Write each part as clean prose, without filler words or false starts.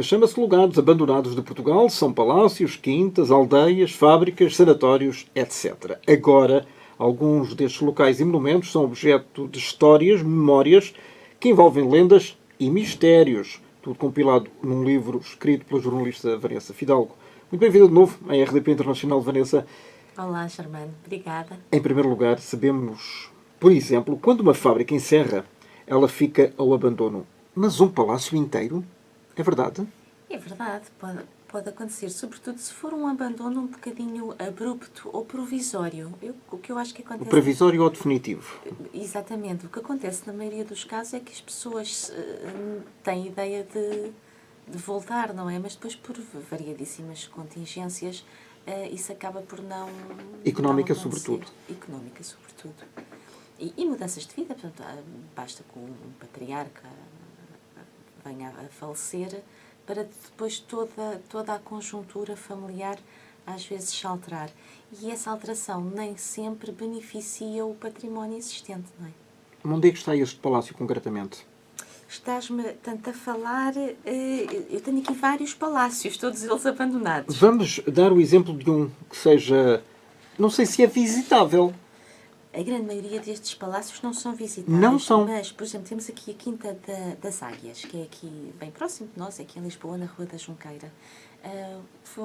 Chama-se lugares abandonados de Portugal, são palácios, quintas, aldeias, fábricas, sanatórios, etc. Agora, alguns destes locais e monumentos são objeto de histórias, memórias, que envolvem lendas e mistérios. Tudo compilado num livro escrito pela jornalista Vanessa Fidalgo. Muito bem-vinda de novo à RDP Internacional, Vanessa. Olá, Germano. Obrigada. Em primeiro lugar, sabemos, por exemplo, quando uma fábrica encerra, ela fica ao abandono. Mas um palácio inteiro? É verdade? É verdade, pode acontecer, sobretudo se for um abandono um bocadinho abrupto ou provisório. O que eu acho que O acontece... provisório ou o definitivo? Exatamente. O que acontece na maioria dos casos é que as pessoas têm ideia de voltar, não é? Mas depois, por variadíssimas contingências, isso acaba por não Económica, acontecer. sobretudo. Económica, sobretudo. E mudanças de vida, portanto, basta que um patriarca venha a falecer para depois toda a conjuntura familiar às vezes se alterar. E essa alteração nem sempre beneficia o património existente, não é? Onde é que está este palácio, concretamente? Estás-me tanto a falar... eu tenho aqui vários palácios, todos eles abandonados. Vamos dar o exemplo de um que seja... Não sei se é visitável. A grande maioria destes palácios não são visitáveis. Não são. Mas, por exemplo, temos aqui a Quinta das Águias, que é aqui bem próximo de nós, aqui em Lisboa, na Rua da Junqueira. Foi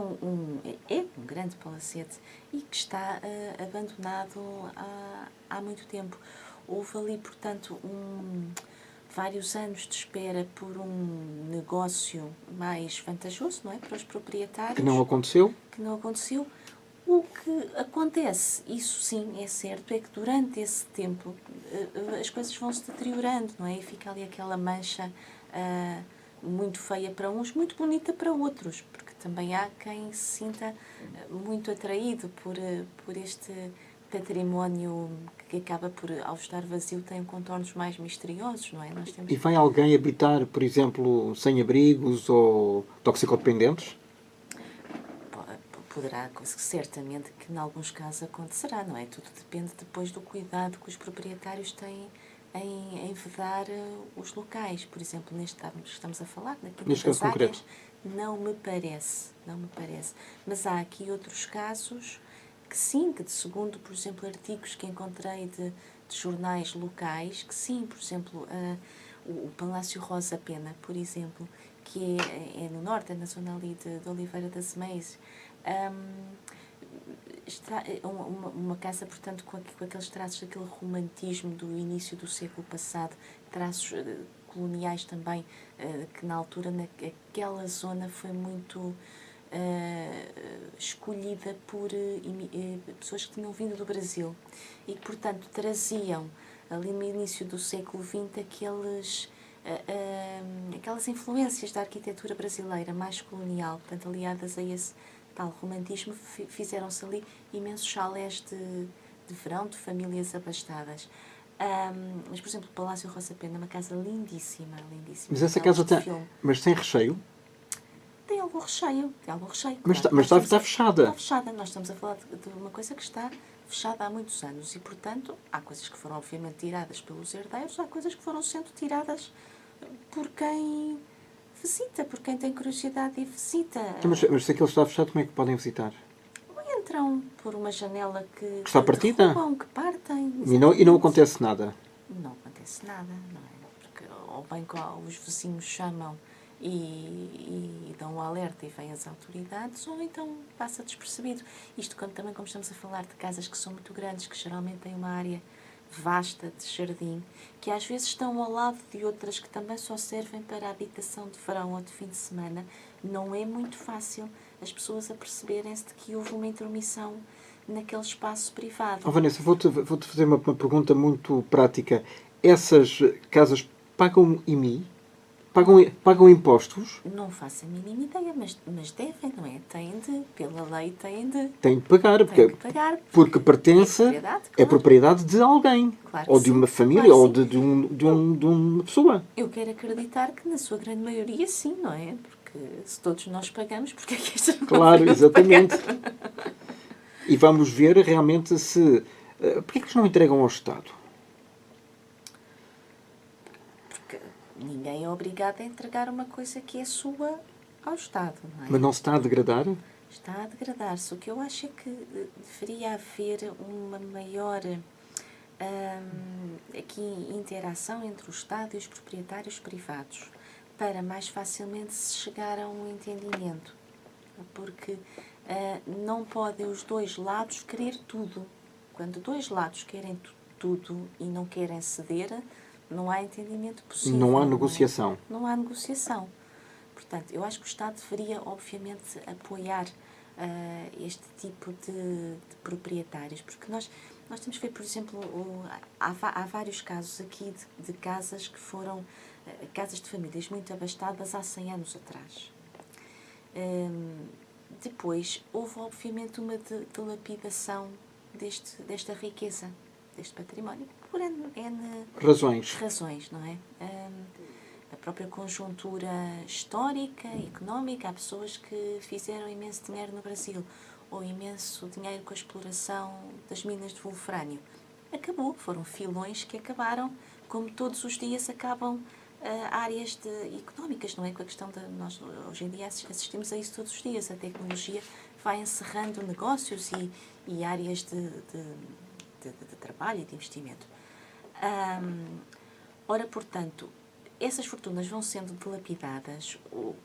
é um grande palacete e que está abandonado há muito tempo. Houve ali, portanto, vários anos de espera por um negócio mais vantajoso, não é? Para os proprietários. Que não aconteceu. Que não aconteceu. O que acontece, isso sim é certo, é que durante esse tempo as coisas vão se deteriorando, não é? E fica ali aquela mancha muito feia para uns, muito bonita para outros, porque também há quem se sinta muito atraído por este património que acaba por, ao estar vazio, tem contornos mais misteriosos, não é? Nós temos... E vai alguém habitar, por exemplo, sem-abrigos ou toxicodependentes? Poderá, certamente que em alguns casos acontecerá, não é? Tudo depende depois do cuidado que os proprietários têm em vedar os locais. Por exemplo, neste caso que estamos a falar, na Quinta das Águias, não me parece. Mas há aqui outros casos que sim, que segundo, por exemplo, artigos que encontrei de jornais locais, que sim, por exemplo, o Palácio Rosa Pena, por exemplo, que é no norte, é na zona ali de Oliveira das Meias, está uma casa, portanto, com aqueles traços daquele romantismo do início do século passado, traços coloniais também, que na altura, naquela zona, foi muito escolhida por pessoas que tinham vindo do Brasil e que, portanto, traziam ali no início do século XX aquelas influências da arquitetura brasileira mais colonial, portanto, aliadas a esse tal romantismo. Fizeram-se ali imensos chalés de verão, de famílias abastadas. Mas, por exemplo, o Palácio Rosa Pena é uma casa lindíssima. Mas essa casa tem... Mas tem recheio? Tem algum recheio. Mas está fechada. Está fechada. Nós estamos a falar de uma coisa que está fechada há muitos anos e, portanto, há coisas que foram obviamente tiradas pelos herdeiros, há coisas que foram sendo tiradas por quem visita, por quem tem curiosidade e visita. Mas se aquilo está fechado, como é que podem visitar? Entram por uma janela que está partida? Derrubam, que partem. E não acontece nada? Não acontece nada, não é? Porque ou bem que os vizinhos chamam e dão um alerta e vêm as autoridades, ou então passa despercebido. Isto também como estamos a falar de casas que são muito grandes, que geralmente têm uma área vasta de jardim, que às vezes estão ao lado de outras que também só servem para a habitação de verão ou de fim de semana, não é muito fácil as pessoas aperceberem-se de que houve uma intromissão naquele espaço privado. Vanessa, vou-te fazer uma pergunta muito prática. Essas casas pagam IMI? Pagam impostos? Não faço a mínima ideia, mas devem, não é? Pela lei, têm de pagar, porque pertence, é propriedade de alguém, claro ou de uma família, ou de uma pessoa. Eu quero acreditar que na sua grande maioria sim, não é? Porque se todos nós pagamos, porque é que esta não Claro, exatamente. E vamos ver realmente se... Porquê é que eles não entregam ao Estado? Ninguém é obrigado a entregar uma coisa que é sua ao Estado, não é? Mas não se está a degradar? Está a degradar-se. O que eu acho é que deveria haver uma maior aqui interação entre o Estado e os proprietários privados para mais facilmente se chegar a um entendimento. Porque não podem os dois lados querer tudo. Quando dois lados querem tudo e não querem ceder, não há entendimento possível. Não há negociação. Não há negociação. Portanto, eu acho que o Estado deveria, obviamente, apoiar este tipo de proprietários, porque nós temos que ver, por exemplo, há vários casos aqui de casas que foram casas de famílias muito abastadas há 100 anos atrás. Depois, houve, obviamente, uma dilapidação desta riqueza, deste património, por N razões, não é? A própria conjuntura histórica, económica, há pessoas que fizeram imenso dinheiro no Brasil, ou imenso dinheiro com a exploração das minas de wolfrânio. Acabou, foram filões que acabaram, como todos os dias acabam áreas económicas, não é? Com a questão de nós hoje em dia assistimos a isso todos os dias, a tecnologia vai encerrando negócios e áreas de trabalho e de investimento. Ora, portanto, essas fortunas vão sendo dilapidadas,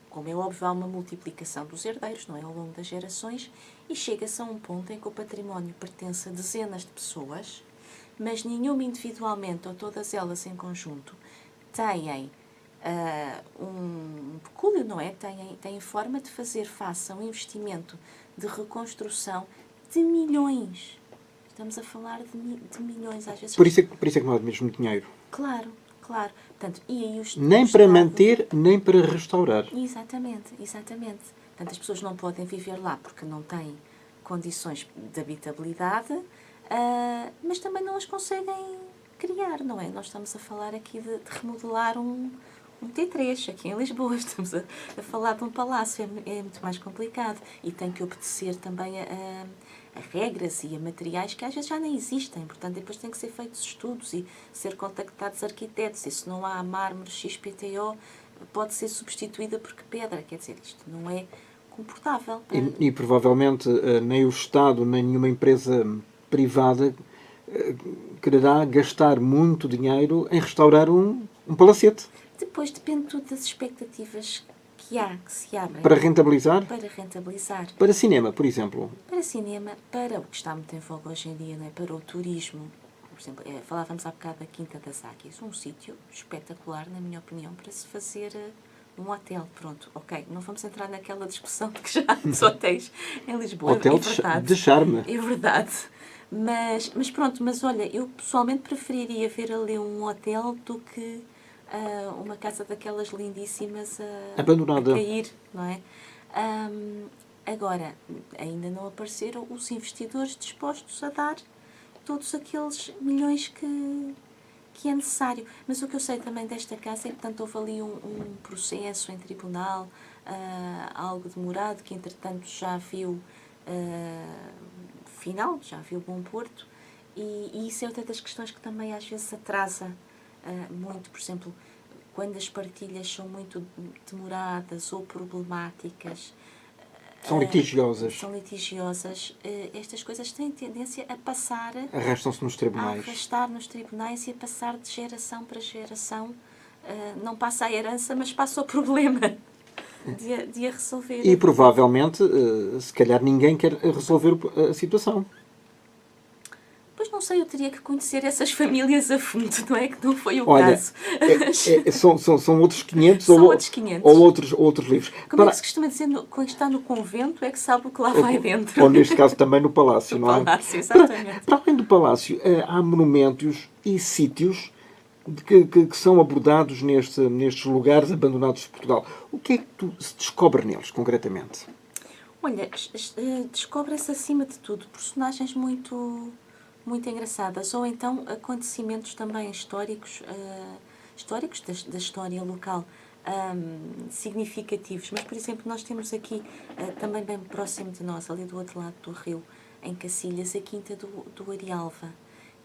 como é óbvio, há uma multiplicação dos herdeiros, não é? Ao longo das gerações, e chega-se a um ponto em que o património pertence a dezenas de pessoas, mas nenhuma individualmente ou todas elas em conjunto têm um pecúlio, não é? Têm forma de fazer face a um investimento de reconstrução de milhões. Estamos a falar de milhões, às vezes. Por isso é que não há mesmo dinheiro. Claro. Portanto, e aí nem para manter, nem para restaurar. Exatamente. Portanto, as pessoas não podem viver lá porque não têm condições de habitabilidade, mas também não as conseguem criar, não é? Nós estamos a falar aqui de remodelar um T3 aqui em Lisboa, estamos a falar de um palácio, é muito mais complicado e tem que obedecer também a regras e a materiais que às vezes já nem existem, portanto depois tem que ser feitos estudos e ser contactados arquitetos, e se não há mármore XPTO pode ser substituída por pedra, quer dizer, isto não é comportável. E provavelmente nem o Estado, nem nenhuma empresa privada quererá gastar muito dinheiro em restaurar um palacete. Depois depende tudo das expectativas que se abrem. Para rentabilizar? Para rentabilizar. Para cinema, por exemplo. Para cinema, para o que está muito em voga hoje em dia, não é? Para o turismo. Por exemplo, falávamos há bocado da Quinta das Águias, um sítio espetacular, na minha opinião, para se fazer um hotel. Pronto, ok, não vamos entrar naquela discussão de que já há dos hotéis em Lisboa. Hotel de charme. É verdade. Mas pronto, mas olha, eu pessoalmente preferiria ver ali um hotel do que uma casa daquelas lindíssimas abandonada, a cair, não é? Agora, ainda não apareceram os investidores dispostos a dar todos aqueles milhões que é necessário. Mas o que eu sei também desta casa é que, portanto, houve ali um processo em tribunal, algo demorado, que entretanto já viu final, já viu bom porto, e isso é outra das questões que também às vezes atrasa muito. Por exemplo, quando as partilhas são muito demoradas ou problemáticas, são litigiosas, estas coisas têm tendência a passar, arrastam-se nos tribunais, a arrastar nos tribunais e a passar de geração para geração. Não passa a herança, mas passa o problema de a resolver. E provavelmente, se calhar ninguém quer resolver a situação. Pois não sei, eu teria que conhecer essas famílias a fundo, não é? Que não foi o caso. São outros 500, são outros 500. Ou outros livros. Como é que se costuma dizer, quando está no convento é que sabe o que lá vai dentro. Ou neste caso também no palácio, no não é? Palácio, exatamente. Para além do palácio, há monumentos e sítios que são abordados nestes lugares abandonados de Portugal. O que é que se descobre neles, concretamente? Olha, descobre-se acima de tudo personagens muito engraçadas, ou então acontecimentos também históricos da história local, significativos. Mas, por exemplo, nós temos aqui, também bem próximo de nós, ali do outro lado do rio, em Cacilhas, a Quinta do Arialva,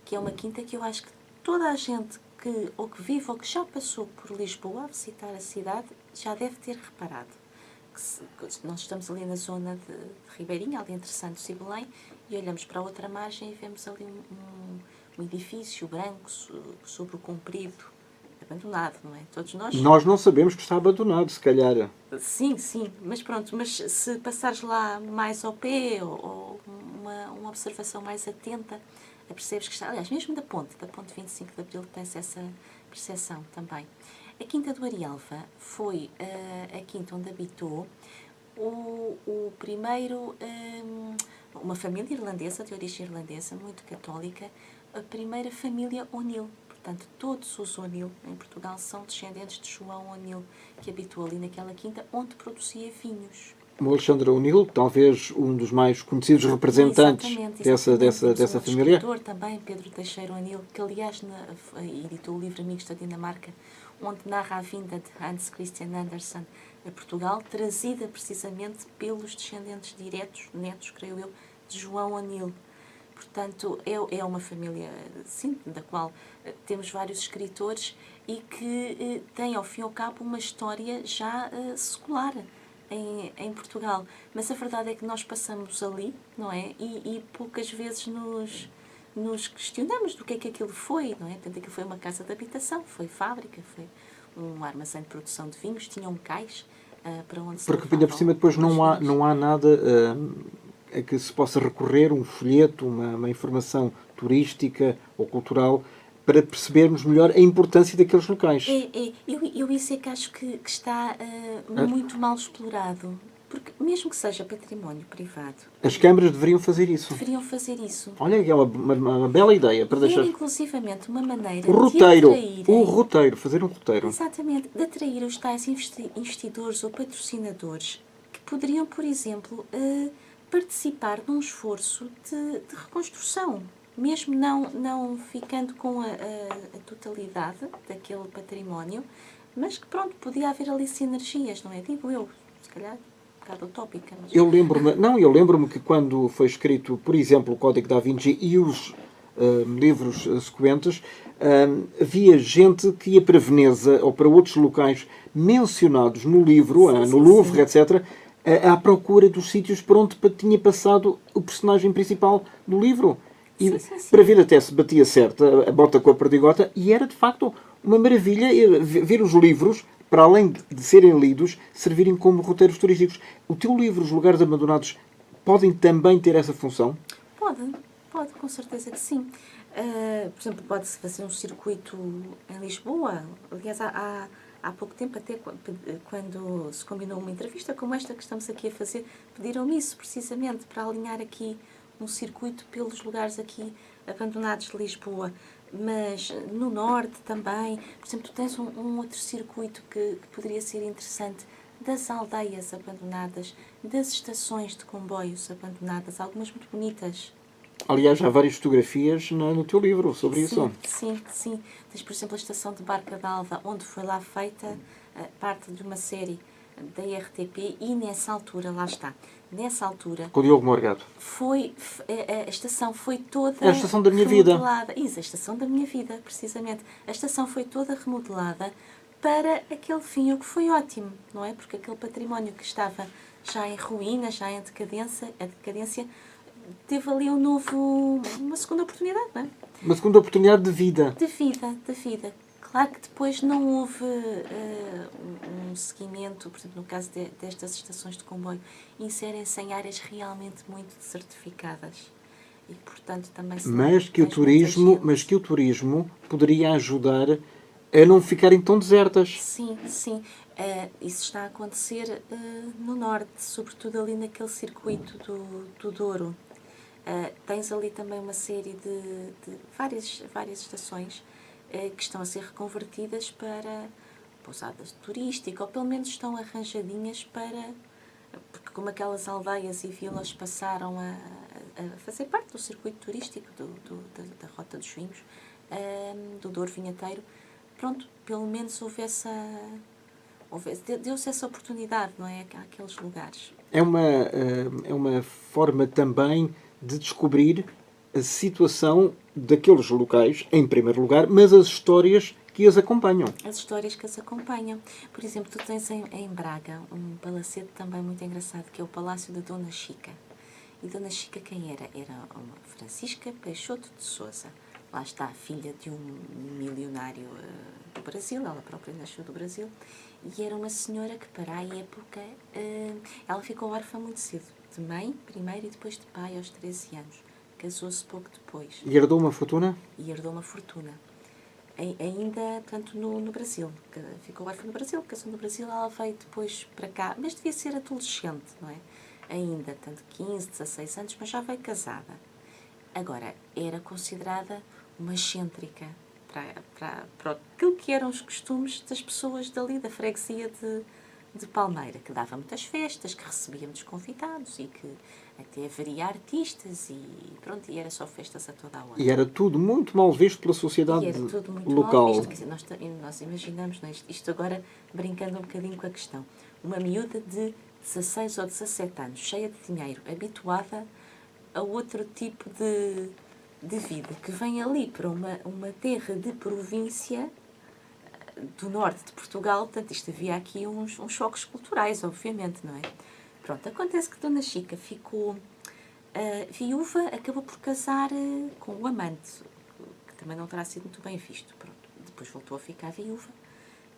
que é uma quinta que eu acho que toda a gente que vive ou que já passou por Lisboa a visitar a cidade já deve ter reparado. nós estamos ali na zona de Ribeirinha, ali entre Santos e Belém, e olhamos para a outra margem e vemos ali um edifício branco sobre o comprido, abandonado, não é? Todos nós... Nós não sabemos que está abandonado, se calhar. Sim, mas pronto, mas se passares lá mais ao pé, ou uma observação mais atenta, percebes que está, aliás, mesmo da ponte 25 de Abril, tens essa percepção também. A Quinta do Arialva foi a quinta onde habitou o primeiro, uma família irlandesa, de origem irlandesa, muito católica, a primeira família O'Neill. Portanto, todos os O'Neill em Portugal são descendentes de João O'Neill, que habitou ali naquela quinta, onde produzia vinhos. O Alexandre O'Neill, talvez um dos mais conhecidos representantes dessa família. O escritor também, Pedro Teixeira O'Neill, que aliás editou o livro Amigos da Dinamarca, onde narra a vinda de Hans Christian Andersen a Portugal, trazida precisamente pelos descendentes diretos, netos, creio eu, de João O'Neill. Portanto, é uma família, sim, da qual temos vários escritores e que tem, ao fim e ao cabo, uma história já secular em Portugal. Mas a verdade é que nós passamos ali, não é? E poucas vezes nos questionamos do que é que aquilo foi, não é? Portanto, aquilo foi uma casa de habitação, foi fábrica, foi um armazém de produção de vinhos, tinha um cais para onde se porque ainda por cima depois não há nada a que se possa recorrer, um folheto, uma informação turística ou cultural, para percebermos melhor a importância daqueles locais. Eu isso é que acho que está muito mal explorado. Porque, mesmo que seja património privado... As câmaras deveriam fazer isso. Olha, é uma bela ideia. Para deixar inclusivamente uma maneira de atrair... fazer um roteiro. Exatamente, de atrair os tais investidores ou patrocinadores que poderiam, por exemplo, participar de um esforço de reconstrução. Mesmo não ficando com a totalidade daquele património, mas que, pronto, podia haver ali sinergias, não é? Digo eu, se calhar... utópica. Mas... Eu lembro-me que quando foi escrito, por exemplo, o Código da Vinci e os livros sequentes, havia gente que ia para Veneza ou para outros locais mencionados no livro, no Louvre, etc., à procura dos sítios por onde tinha passado o personagem principal do livro. E para ver até se batia certo a bota com a perdigota, e era de facto uma maravilha ver os livros, para além de serem lidos, servirem como roteiros turísticos. O teu livro, Os Lugares Abandonados, podem também ter essa função? Pode, com certeza que sim. Por exemplo, pode-se fazer um circuito em Lisboa. Aliás, há pouco tempo, até quando se combinou uma entrevista como esta que estamos aqui a fazer, pediram-me isso, precisamente, para alinhar aqui um circuito pelos lugares aqui abandonados de Lisboa. Mas no norte também, por exemplo, tu tens um outro circuito que poderia ser interessante, das aldeias abandonadas, das estações de comboios abandonadas, algumas muito bonitas. Aliás, há várias fotografias no teu livro sobre isso. Sim. Tens, por exemplo, a estação de Barca d'Alva, onde foi lá feita parte de uma série da RTP, e nessa altura, lá está, com o Diogo Morgado. A estação foi toda... É a estação da minha vida. Isso, a estação da minha vida, precisamente. A estação foi toda remodelada para aquele fim, o que foi ótimo, não é? Porque aquele património que estava já em ruínas, já em decadência, teve ali uma segunda oportunidade, não é? Uma segunda oportunidade de vida. De vida. Claro que depois não houve um seguimento, por exemplo, no caso destas estações de comboio, inserem-se em áreas realmente muito desertificadas. E, portanto, também mas que o turismo poderia ajudar a não ficarem tão desertas. Sim. Isso está a acontecer no norte, sobretudo ali naquele circuito do Douro. Tens ali também uma série de várias estações que estão a ser reconvertidas para pousadas turísticas, ou pelo menos estão arranjadinhas porque como aquelas aldeias e vilas passaram a fazer parte do circuito turístico da Rota dos Vinhos, do Douro Vinheteiro, pronto, pelo menos deu-se essa oportunidade, não é, àqueles lugares. É uma forma também de descobrir a situação daqueles locais, em primeiro lugar, mas as histórias que que as acompanham. As histórias que as acompanham. Por exemplo, tu tens em Braga um palacete também muito engraçado, que é o Palácio da Dona Chica. E Dona Chica quem era? Era uma Francisca Peixoto de Sousa. Lá está, filha de um milionário do Brasil, ela própria nasceu do Brasil, e era uma senhora que, para a época, ela ficou órfã muito cedo, de mãe primeiro e depois de pai aos 13 anos. Casou-se pouco depois. E herdou uma fortuna? E herdou uma fortuna. Ainda, portanto, no Brasil. Ficou órfã no Brasil, casou no Brasil, ela veio depois para cá, mas devia ser adolescente, não é? Ainda, tanto 15, 16 anos, mas já veio casada. Agora, era considerada uma excêntrica para aquilo que eram os costumes das pessoas dali, da freguesia de Palmeira, que dava muitas festas, que recebia muitos convidados e que até haveria artistas e pronto, e era só festas a toda a hora. E era tudo muito mal visto pela sociedade E era tudo muito local. mal visto. Quer dizer, nós imaginamos, não é? Isto agora brincando um bocadinho com a questão. Uma miúda de 16 ou 17 anos, cheia de dinheiro, habituada a outro tipo de vida, que vem ali para uma terra de província do norte de Portugal, portanto, isto havia aqui uns choques culturais, obviamente, não é? Pronto, acontece que Dona Chica ficou viúva, acabou por casar com o amante, que também não terá sido muito bem visto. Pronto, depois voltou a ficar viúva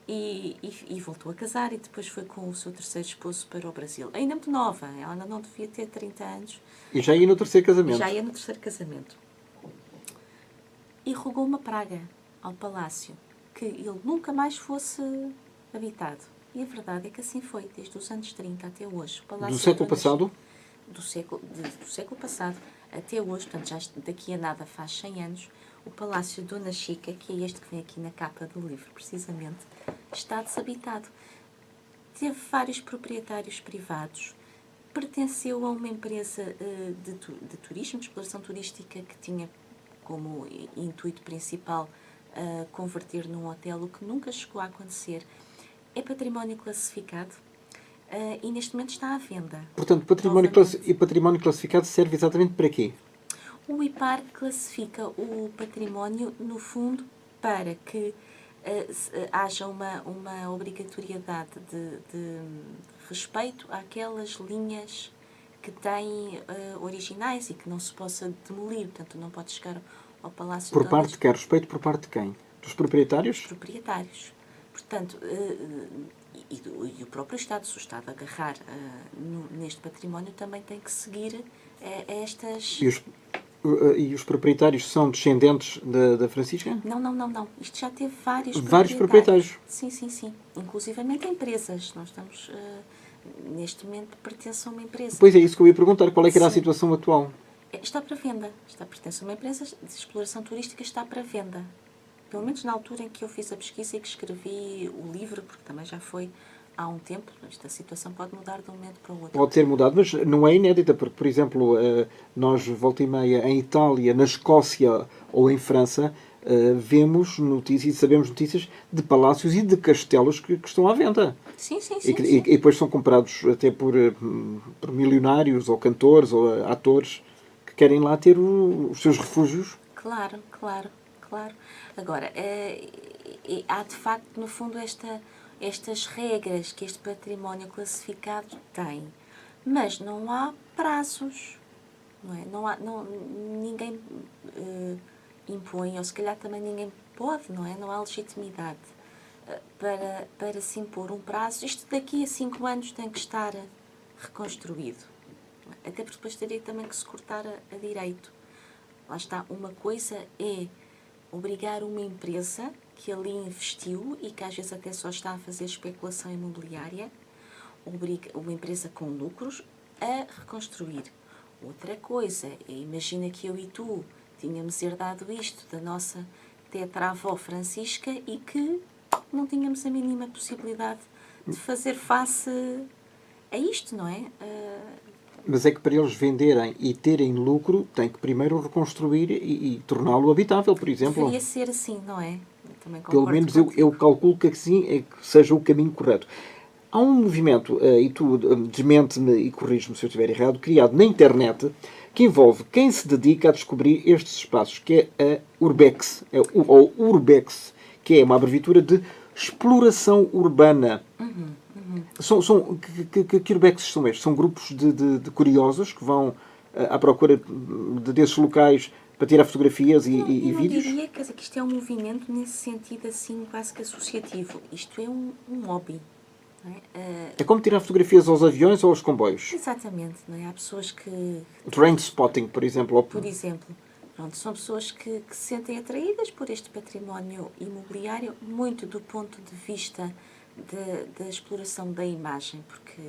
e voltou a casar e depois foi com o seu terceiro esposo para o Brasil. Ainda muito nova, ela ainda não devia ter 30 anos. E já ia no terceiro casamento. Já ia no terceiro casamento. E rogou uma praga ao palácio, que ele nunca mais fosse habitado. E a verdade é que assim foi, desde os anos 30 até hoje. O palácio Do século passado? Do século passado até hoje, portanto, já daqui a nada faz 100 anos, o Palácio Dona Chica, que é este que vem aqui na capa do livro, precisamente, está desabitado. Teve vários proprietários privados, pertenceu a uma empresa de turismo, de exploração turística, que tinha como intuito principal converter num hotel, o que nunca chegou a acontecer. É património classificado e neste momento está à venda. Portanto, património classificado serve exatamente para quê? O IPAR classifica o património, no fundo, para que haja uma obrigatoriedade de respeito àquelas linhas que têm originais e que não se possa demolir. Portanto, não pode chegar ao Palácio Por parte de quem? Respeito por parte de quem? Dos proprietários? Dos proprietários. Portanto, e o próprio Estado, se o Estado agarrar neste património, também tem que seguir estas... E os proprietários são descendentes da Francisca? Não. Isto já teve vários proprietários. Sim. Inclusivamente empresas. Nós estamos, neste momento, pertence a uma empresa. Pois é, isso que eu ia perguntar. Qual é que era a situação atual? Está para venda. Pertence a uma empresa de exploração turística, está para venda. Pelo menos na altura em que eu fiz a pesquisa e que escrevi o livro, porque também já foi há um tempo, esta situação pode mudar de um momento para o outro. Pode ser mudado, mas não é inédita, porque, por exemplo, nós, volta e meia, em Itália, na Escócia ou em França, vemos notícias e sabemos notícias de palácios e de castelos que estão à venda. Sim. E depois são comprados até por milionários ou cantores ou atores que querem lá ter os seus refúgios. Claro. Agora, há de facto, no fundo, estas regras que este património classificado tem, mas não há prazos, não é? Ninguém impõe, ou se calhar também ninguém pode, não é? Não há legitimidade para se impor um prazo. Isto daqui a 5 anos tem que estar reconstruído. Até porque depois teria também que se cortar a direito. Lá está, uma coisa é obrigar uma empresa que ali investiu e que às vezes até só está a fazer especulação imobiliária, obriga uma empresa com lucros a reconstruir. Outra coisa é, imagina que eu e tu tínhamos herdado isto da nossa tetravó Francisca e que não tínhamos a mínima possibilidade de fazer face a isto, não é? Mas é que para eles venderem e terem lucro, tem que primeiro reconstruir e torná-lo habitável, por exemplo. Deveria ser assim, não é? Pelo menos eu calculo que assim é que seja o caminho correto. Há um movimento, e tu desmente-me e corrige-me se eu estiver errado, criado na internet, que envolve quem se dedica a descobrir estes espaços, que é a Urbex, ou Urbex, que é uma abreviatura de exploração urbana. Que urbexes são estes? São grupos de curiosos que vão à procura desses locais para tirar fotografias e vídeos? Eu não diria, quer dizer, que isto é um movimento nesse sentido assim quase que associativo. Isto é um hobby. Não é? É como tirar fotografias aos aviões ou aos comboios. Exatamente. Não é? Há pessoas que... Train spotting, por exemplo. Por exemplo, pronto, são pessoas que se sentem atraídas por este património imobiliário, muito do ponto de vista da exploração da imagem, porque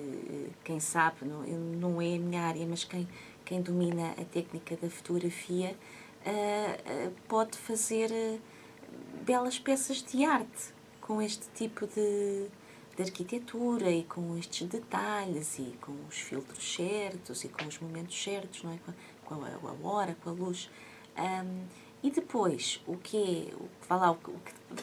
quem sabe, não é a minha área, mas quem domina a técnica da fotografia pode fazer belas peças de arte com este tipo de arquitetura e com estes detalhes e com os filtros certos e com os momentos certos, não é? Com a hora, com a luz. E depois, o que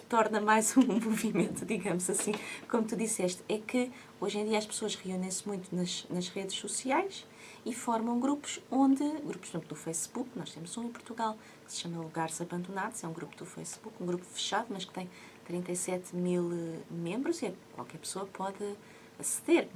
torna mais um movimento, digamos assim, como tu disseste, é que hoje em dia as pessoas reúnem-se muito nas redes sociais e formam grupos, por exemplo, do Facebook. Nós temos um em Portugal que se chama Lugares Abandonados, é um grupo do Facebook, um grupo fechado, mas que tem 37 mil membros e qualquer pessoa pode aceder,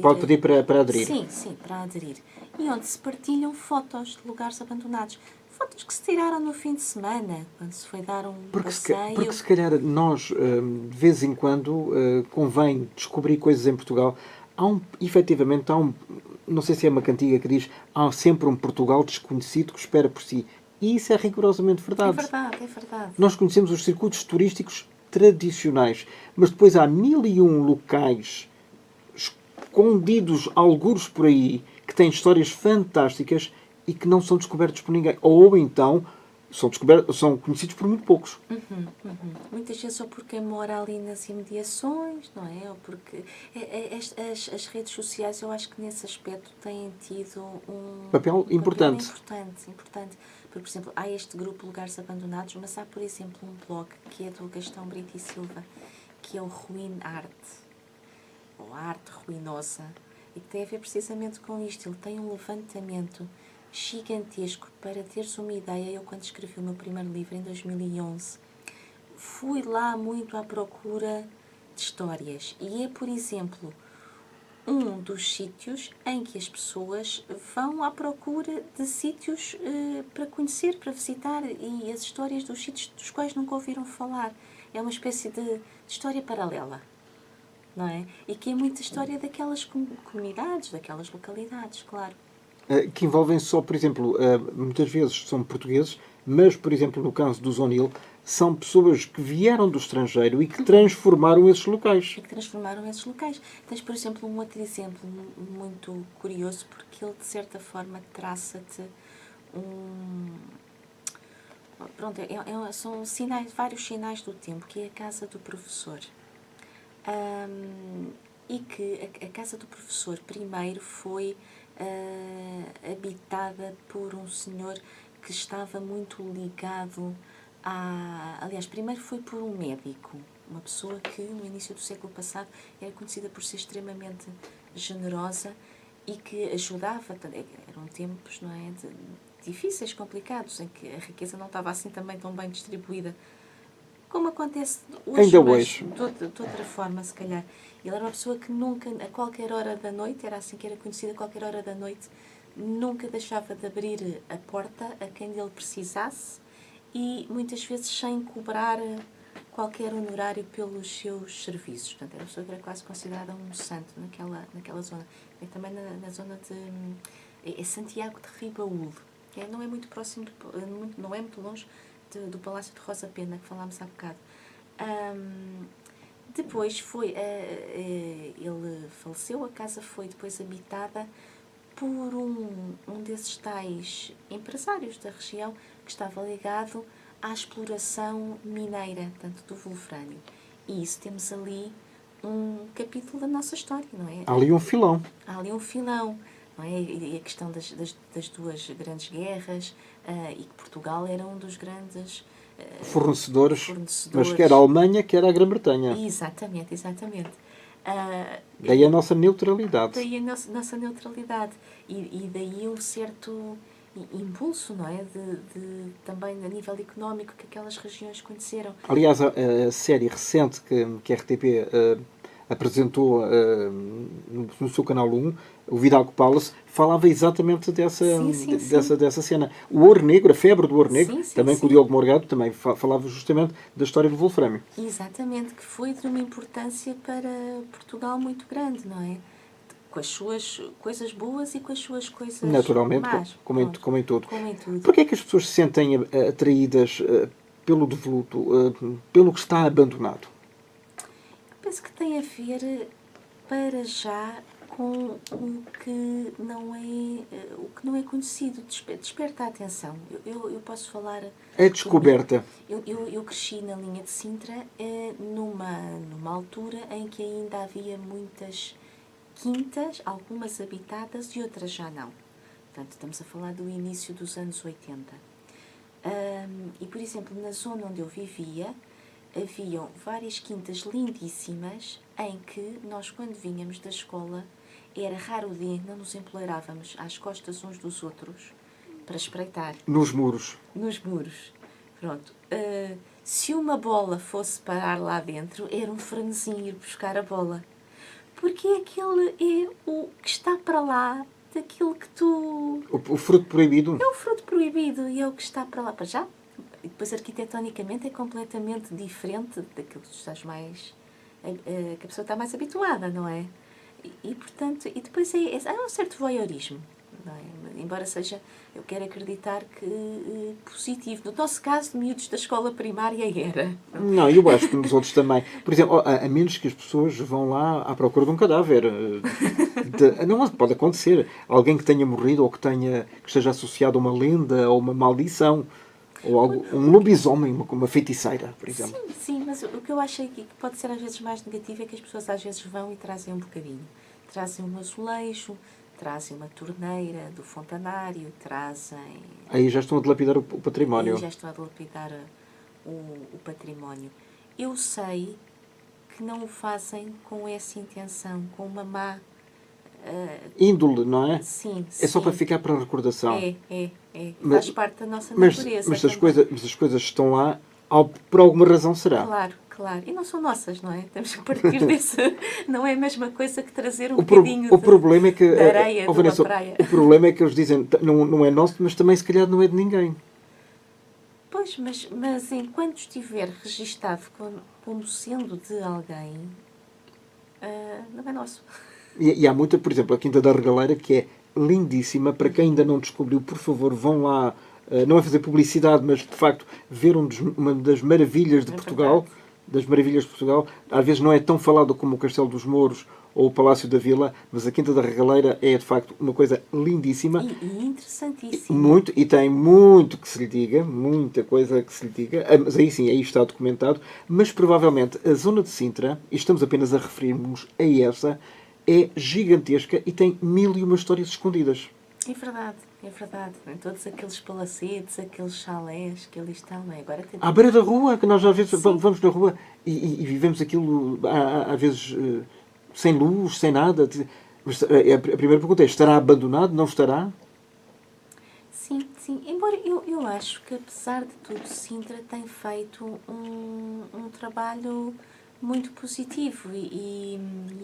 pode pedir para aderir. Sim, para aderir. E onde se partilham fotos de lugares abandonados. Fotos que se tiraram no fim de semana, quando se foi dar um passeio. Porque se calhar nós, de vez em quando, convém descobrir coisas em Portugal. Efetivamente, não sei se é uma cantiga que diz, há sempre um Portugal desconhecido que espera por si. E isso é rigorosamente verdade. É verdade. Nós conhecemos os circuitos turísticos tradicionais, mas depois há 1001 locais escondidos, algures por aí, que têm histórias fantásticas e que não são descobertos por ninguém. Ou então são conhecidos por muito poucos. Muitas vezes ou por quem mora ali nas imediações, não é? Ou porque as redes sociais, eu acho que nesse aspecto têm tido um papel importante. Importante. Porque, por exemplo, há este grupo Lugares Abandonados, mas há, por exemplo, um blog que é do Gastão Brito e Silva, que é o Ruin Art, ou a Arte Ruinosa, e que tem a ver precisamente com isto. Ele tem um levantamento gigantesco. Para teres uma ideia, eu quando escrevi o meu primeiro livro em 2011 fui lá muito à procura de histórias e é, por exemplo, um dos sítios em que as pessoas vão à procura de sítios para conhecer, para visitar, e as histórias dos sítios dos quais nunca ouviram falar. É uma espécie de história paralela, não é? E que é muita história daquelas comunidades, daquelas localidades, claro. Que envolvem só, por exemplo, muitas vezes são portugueses, mas, por exemplo, no caso do Zonil, são pessoas que vieram do estrangeiro e que transformaram esses locais. Tens, por exemplo, um outro exemplo muito curioso, porque ele, de certa forma, traça-te Pronto, são vários sinais do tempo, que é a casa do professor. E que a casa do professor primeiro foi habitada por um senhor que estava muito ligado aliás, primeiro foi por um médico, uma pessoa que no início do século passado era conhecida por ser extremamente generosa e que ajudava. Eram tempos, não é, difíceis, complicados, em que a riqueza não estava assim também tão bem distribuída como acontece hoje, ainda mas hoje. De outra forma, se calhar. Ele era uma pessoa que nunca, a qualquer hora da noite, era assim que era conhecida, a qualquer hora da noite, nunca deixava de abrir a porta a quem ele precisasse e muitas vezes sem cobrar qualquer honorário pelos seus serviços. Portanto, era uma pessoa que era quase considerada um santo naquela zona. E também na zona de Santiago de Ribaúl, que não é muito próximo, não é muito longe do Palácio de Rosa Pena, que falámos há bocado. Depois ele faleceu, a casa foi depois habitada por um desses tais empresários da região que estava ligado à exploração mineira, tanto do wolfrânio. E isso temos ali um capítulo da nossa história, não é? Há ali um filão. Não é? E a questão das duas grandes guerras, e que Portugal era um dos grandes fornecedores, mas quer a Alemanha, quer a Grã-Bretanha. Exatamente. Daí a nossa neutralidade. Daí a nossa neutralidade. E daí um certo impulso, não é? Também a nível económico que aquelas regiões conheceram. Aliás, a série recente que a RTP apresentou no seu canal 1, o Vidalco Palace, falava exatamente dessa cena. O Ouro Negro, a febre do Ouro Negro, também com o Diogo Morgado, também falava justamente da história do Wolframio. Exatamente, que foi de uma importância para Portugal muito grande, não é? Com as suas coisas boas e com as suas coisas naturalmente, más. Como em tudo. Como em tudo. Porquê é que as pessoas se sentem atraídas pelo devoluto, pelo que está abandonado? Penso que tem a ver, para já, com o que não é conhecido. Desperta a atenção. Eu posso falar... A descoberta. Eu cresci na linha de Sintra numa altura em que ainda havia muitas quintas, algumas habitadas e outras já não. Portanto, estamos a falar do início dos anos 80. E, por exemplo, na zona onde eu vivia, haviam várias quintas lindíssimas em que nós, quando vinhamos da escola, era raro o dia em que não nos empoleirávamos às costas uns dos outros para espreitar. Nos muros. Nos muros. Pronto. Se uma bola fosse parar lá dentro, era um frenesim ir buscar a bola. Porque aquele é o que está para lá daquilo que tu... O fruto proibido? É o fruto proibido e é o que está para lá. Para já. E depois, arquitetonicamente, é completamente diferente daquilo que tu estás mais... que a pessoa está mais habituada, não é? E portanto... E depois há um certo voyeurismo, não é? Embora seja... Eu quero acreditar que positivo. No nosso caso, de miúdos da escola primária era. Não, eu acho que nos outros também. Por exemplo, a menos que as pessoas vão lá à procura de um cadáver. Não pode acontecer. Alguém que tenha morrido ou que esteja associado a uma lenda ou uma maldição. Ou um lobisomem, uma feiticeira, por exemplo. Sim, mas o que eu acho que pode ser às vezes mais negativo é que as pessoas às vezes vão e trazem um bocadinho. Trazem um azulejo, trazem uma torneira do fontanário, trazem... Aí já estão a dilapidar o património. Aí já estão a dilapidar o património. Eu sei que não o fazem com essa intenção, com uma má... índole, não é? Sim. É só para ficar para a recordação. É. Faz parte da nossa natureza. Mas as coisas estão lá, por alguma razão será. Claro. E não são nossas, não é? Temos que partir desse... Não é a mesma coisa que trazer um bocadinho problema é que, de areia de uma praia. O problema é que eles dizem, não é nosso, mas também se calhar não é de ninguém. Pois, mas enquanto estiver registado como sendo de alguém, não é nosso. E há muita, por exemplo, a Quinta da Regaleira, que é lindíssima. Para quem ainda não descobriu, por favor, vão lá, não é fazer publicidade, mas de facto ver uma das maravilhas de Portugal. Das maravilhas de Portugal. Às vezes não é tão falado como o Castelo dos Mouros ou o Palácio da Vila, mas a Quinta da Regaleira é de facto uma coisa lindíssima. E interessantíssima. Muito, e tem muito que se lhe diga, muita coisa que se lhe diga, mas aí sim, aí está documentado. Mas provavelmente a zona de Sintra, e estamos apenas a referir-nos a essa, é gigantesca e tem 1001 histórias escondidas. É verdade. Em todos aqueles palacetes, aqueles chalés que ali estão. Agora à beira da rua, que nós às vezes vamos na rua e vivemos aquilo, às vezes, sem luz, sem nada. Mas a primeira pergunta é, estará abandonado? Não estará? Sim. Embora eu acho que, apesar de tudo, Sintra tem feito um trabalho muito positivo e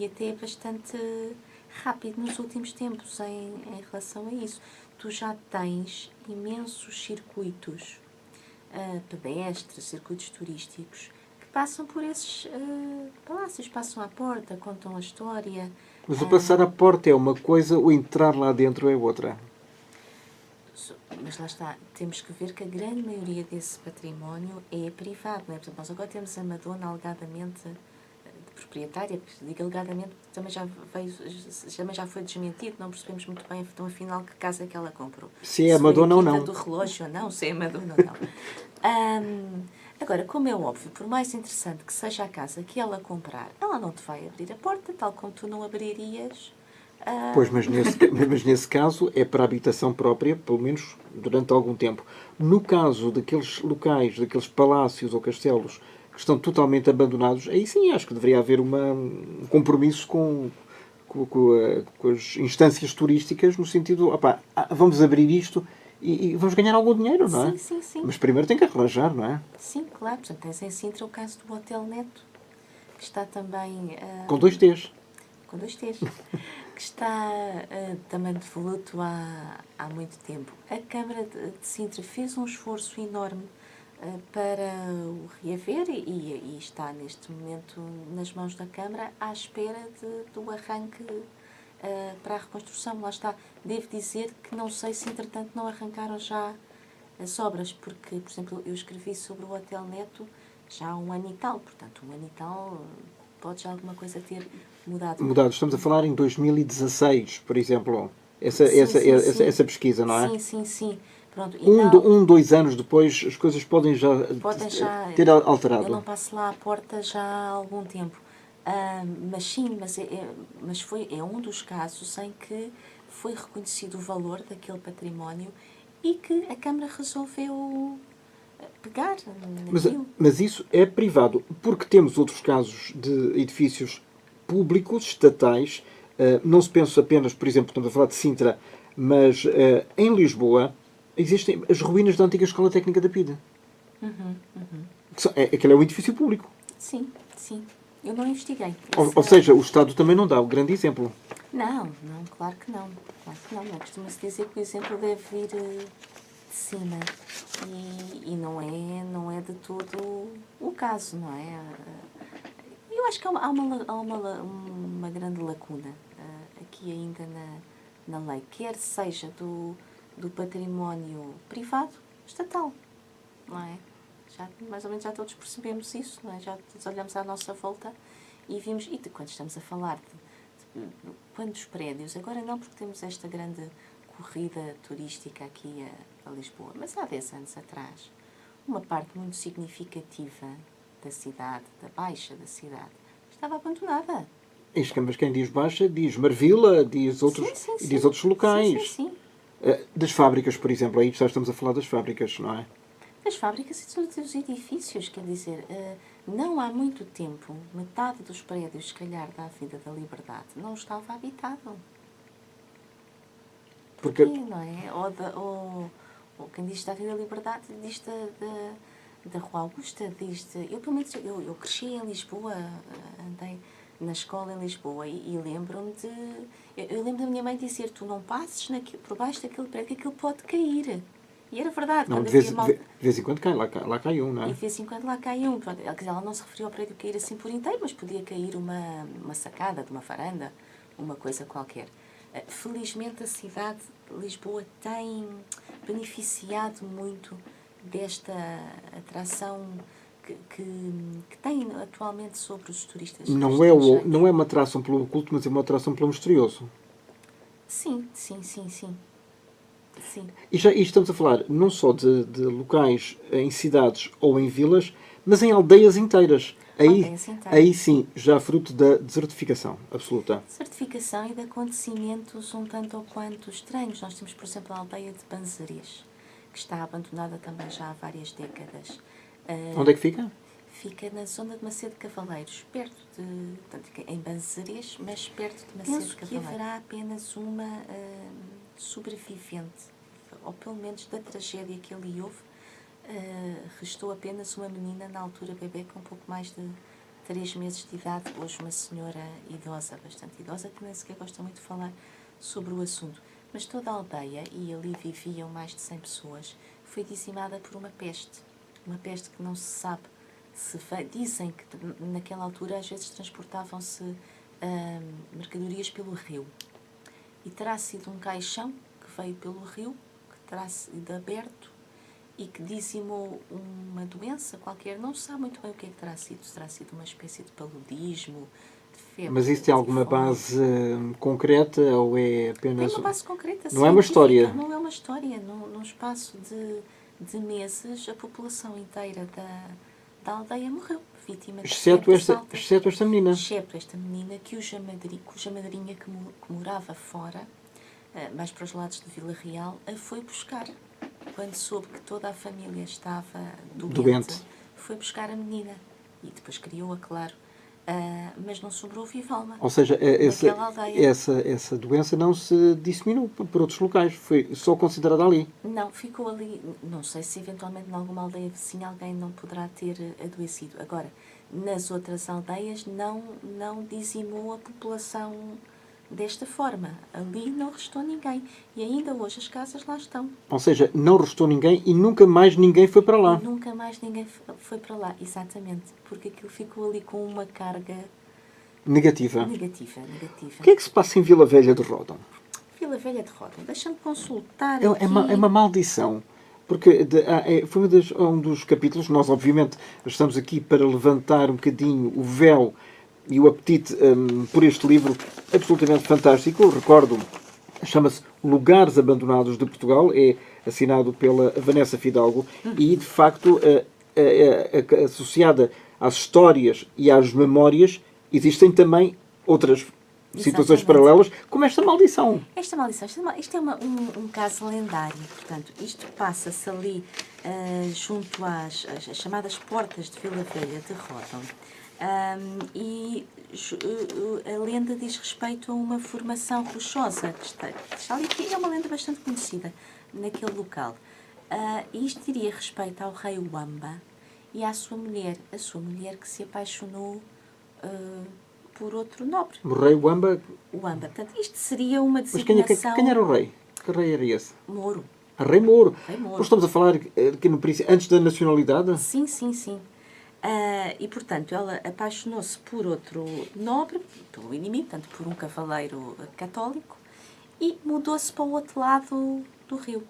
até bastante rápido nos últimos tempos em relação a isso. Tu já tens imensos circuitos pedestres, circuitos turísticos, que passam por esses palácios, passam à porta, contam a história. Mas o passar à porta é uma coisa, o entrar lá dentro é outra. Mas lá está, temos que ver que a grande maioria desse património é privado, não é? Portanto, nós agora temos a Madonna alegadamente proprietária, porque digo alegadamente, também já foi desmentido, não percebemos muito bem, então, afinal, que casa é que ela comprou. Se é a Madonna ou não. Do relógio ou não, se é a Madonna ou não. Agora, como é óbvio, por mais interessante que seja a casa que ela comprar, ela não te vai abrir a porta, tal como tu não abririas... Pois, mas nesse caso é para a habitação própria, pelo menos durante algum tempo. No caso daqueles locais, daqueles palácios ou castelos que estão totalmente abandonados, aí sim acho que deveria haver um compromisso com as instâncias turísticas, no sentido, vamos abrir isto e vamos ganhar algum dinheiro, não é? Sim, sim, sim. Mas primeiro tem que arranjar, não é? Sim, claro. Portanto, tens em Sintra o caso do Hotel Neto, que está também... Com 2 T's. com 2 T's. Que está também devoluto há muito tempo. A Câmara de Sintra fez um esforço enorme para o reaver e está neste momento nas mãos da Câmara à espera do arranque para a reconstrução. Lá está. Devo dizer que não sei se entretanto não arrancaram já as obras, porque, por exemplo, eu escrevi sobre o Hotel Neto já há 1 ano e tal, portanto, 1 ano e tal pode já alguma coisa ter mudado. Estamos a falar em 2016, por exemplo. Sim. Essa pesquisa, não é? Sim. Pronto, e 2 anos depois as coisas podem já ter alterado. eu não passo lá à porta já há algum tempo. Mas sim, mas é um dos casos em que foi reconhecido o valor daquele património e que a Câmara resolveu pegar naquilo. Mas isso é privado, porque temos outros casos de edifícios públicos, estatais. Não se pensa apenas, por exemplo, estamos a falar de Sintra, mas em Lisboa existem as ruínas da antiga Escola Técnica da Pida. Aquele é um edifício público. Sim. Eu não investiguei. Ou seja, o Estado também não dá o grande exemplo. Não, claro que não. Não costuma-se dizer que o exemplo deve vir de cima. E não é de todo o caso, não é? Eu acho que há uma grande lacuna aqui ainda na lei, quer seja do património privado, estatal, não é? Mais ou menos já todos percebemos isso, não é? Já todos olhamos à nossa volta e vimos, e quando estamos a falar de quantos prédios, agora não porque temos esta grande corrida turística aqui a Lisboa, mas há 10 anos atrás, uma parte muito significativa da cidade, da baixa da cidade, estava abandonada. Mas quem diz Baixa diz Marvila, diz outros, Sim. diz outros locais. Sim. Das fábricas, por exemplo, aí já estamos a falar das fábricas, não é? Das fábricas e dos edifícios, quer dizer, não há muito tempo, metade dos prédios, se calhar, da Avenida da Liberdade não estava habitado. Porquê, não é? Ou quem diz da Avenida da Liberdade diz da Rua Augusta, eu, pelo menos, eu cresci em Lisboa, andei na escola em Lisboa e lembro-me de... Eu lembro da minha mãe dizer, tu não passes por baixo daquele prédio que aquilo pode cair. E era verdade. Não, de vez em quando cai, lá cai um, não é? E de vez em quando lá cai um. Pronto, ela não se referiu ao prédio cair assim por inteiro, mas podia cair uma sacada de uma varanda, uma coisa qualquer. Felizmente a cidade de Lisboa tem beneficiado muito desta atração que tem atualmente sobre os turistas. Não é uma atração pelo oculto, mas é uma atração pelo misterioso. Sim. E estamos a falar não só de locais em cidades ou em vilas, mas em aldeias inteiras. Aí sim, já fruto da desertificação absoluta. Desertificação e de acontecimentos um tanto ou quanto estranhos. Nós temos, por exemplo, a aldeia de Banzarês, que está abandonada também já há várias décadas. Onde é que fica? Fica na zona de Macedo de Cavaleiros, em Banzarês, mas perto de Macedo de Cavaleiros. Penso que haverá apenas uma sobrevivente, ou pelo menos da tragédia que ali houve. Restou apenas uma menina, na altura bebê, com um pouco mais de 3 meses de idade, hoje uma senhora idosa, bastante idosa, que nem sequer gosta muito de falar sobre o assunto. Mas toda a aldeia, e ali viviam mais de 100 pessoas, foi dizimada por uma peste que não se sabe se dizem que naquela altura às vezes transportavam-se mercadorias pelo rio. E terá sido um caixão que veio pelo rio, que terá sido aberto e que dizimou uma doença qualquer. Não se sabe muito bem o que é que terá sido. Se terá sido uma espécie de paludismo, de febre. Mas isso tem alguma base concreta ou é apenas... Tem uma base concreta, não é uma história? Não é uma história. Num espaço de meses, a população inteira da aldeia morreu, vítima de exceto esta menina. Exceto esta menina, cuja madrinha que morava fora, mais para os lados de Vila Real, a foi buscar. Quando soube que toda a família estava doente, foi buscar a menina. E depois criou-a, claro, mas não sobrou viva alma. Ou seja, naquela aldeia. essa doença não se disseminou por outros locais, foi só considerada ali. Não, ficou ali. Não sei se eventualmente em alguma aldeia vizinha alguém não poderá ter adoecido. Agora, nas outras aldeias não dizimou a população desta forma. Ali não restou ninguém. E ainda hoje as casas lá estão. Ou seja, não restou ninguém e nunca mais ninguém foi para lá. E nunca mais ninguém foi para lá, exatamente. Porque aquilo ficou ali com uma carga Negativa. negativa. O que é que se passa em Vila Velha de Ródão? Vila Velha de Ródão, deixa-me consultar É aqui. uma maldição. Porque foi um dos capítulos, nós obviamente estamos aqui para levantar um bocadinho o véu e o apetite por este livro absolutamente fantástico. Recordo, chama-se Lugares Abandonados de Portugal, é assinado pela Vanessa Fidalgo e, de facto, associada às histórias e às memórias, existem também outras situações Exatamente. paralelas, como esta maldição. Esta maldição, isto é um caso lendário, portanto, isto passa-se ali junto às chamadas portas de Vila Velha de Ródão. A lenda diz respeito a uma formação rochosa que está ali, que é uma lenda bastante conhecida naquele local. Isto diria respeito ao rei Wamba e à sua mulher, a sua mulher que se apaixonou por outro nobre. O rei Wamba. Wamba. Portanto, isto seria uma Mas designação... quem era o rei? Que rei era esse? Moro. A Rei Moro. Rei Moro. Nós estamos a falar aqui no princípio, antes da nacionalidade? Sim. E, portanto, ela apaixonou-se por outro nobre, pelo inimigo, portanto, por um cavaleiro católico, e mudou-se para o outro lado do rio.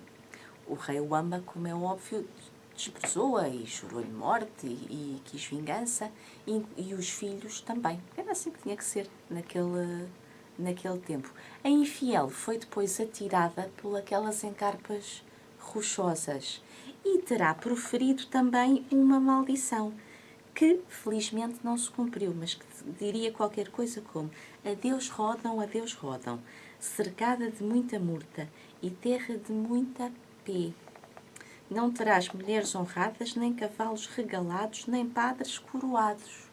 O rei Wamba, como é óbvio, desprezou-a e chorou-lhe morte e quis vingança, e os filhos também. Era assim que tinha que ser naquele tempo. A infiel foi depois atirada por aquelas encarpas rochosas e terá proferido também uma maldição que felizmente não se cumpriu, mas que diria qualquer coisa como: adeus Ródão, cercada de muita murta e terra de muita pé. Não terás mulheres honradas, nem cavalos regalados, nem padres coroados.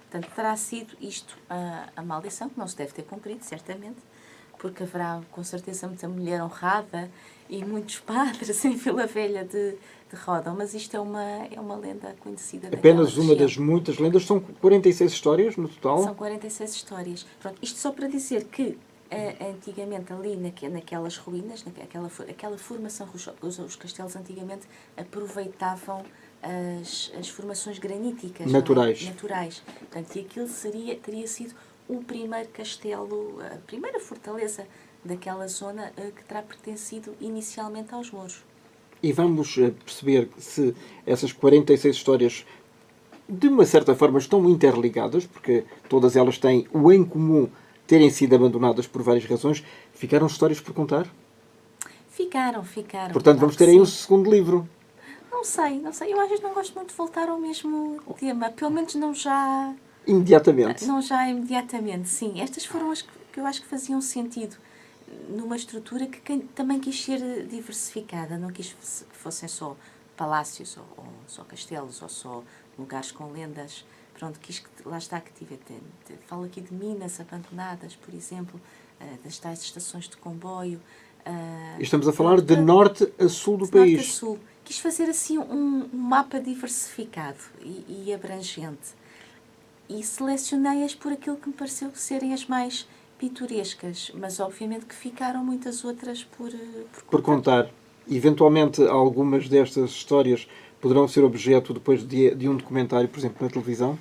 Portanto, terá sido isto a maldição, que não se deve ter cumprido, certamente, porque haverá, com certeza, muita mulher honrada e muitos padres em Vila Velha de Ródão, mas isto é uma lenda conhecida. Apenas uma das muitas lendas, são 46 histórias no total? São 46 histórias. Pronto, isto só para dizer que antigamente ali naquelas ruínas, aquela formação rochosa, os castelos antigamente aproveitavam as formações graníticas naturais. Portanto, e aquilo teria sido o primeiro castelo, a primeira fortaleza daquela zona que terá pertencido inicialmente aos mouros. E vamos perceber se essas 46 histórias, de uma certa forma, estão interligadas, porque todas elas têm o em comum terem sido abandonadas por várias razões. Ficaram histórias por contar? Ficaram. Portanto, vamos ter aí um segundo livro. Não sei. Eu às vezes não gosto muito de voltar ao mesmo tema. Pelo menos não já... Imediatamente. Não já imediatamente, sim. Estas foram as que eu acho que faziam sentido numa estrutura que também quis ser diversificada. Não quis que fossem só palácios, ou só castelos, ou só lugares com lendas. Pronto, lá está que falo aqui de minas abandonadas, por exemplo, das tais estações de comboio. Estamos a falar de norte a sul do país. Norte a sul. Quis fazer assim um mapa diversificado e abrangente. E selecionei-as por aquilo que me pareceu serem as mais pitorescas, mas obviamente que ficaram muitas outras por contar. Eventualmente, algumas destas histórias poderão ser objeto depois de um documentário, por exemplo, na televisão?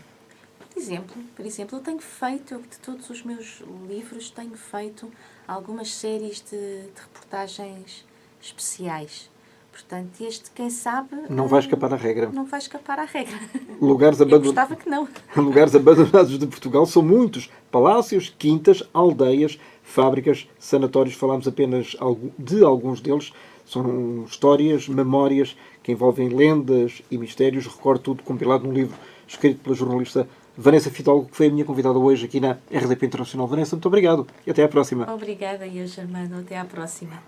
Por exemplo, eu tenho feito, de todos os meus livros, tenho feito algumas séries de reportagens especiais. Portanto, quem sabe... Não vai escapar à regra. Não vai escapar à regra. Lugares Eu gostava que não. Lugares abandonados de Portugal são muitos. Palácios, quintas, aldeias, fábricas, sanatórios. Falámos apenas de alguns deles. São histórias, memórias que envolvem lendas e mistérios. Recordo tudo compilado num livro escrito pela jornalista Vanessa Fidalgo, que foi a minha convidada hoje aqui na RDP Internacional. Vanessa, muito obrigado e até à próxima. Obrigada, eu, Germano. Até à próxima.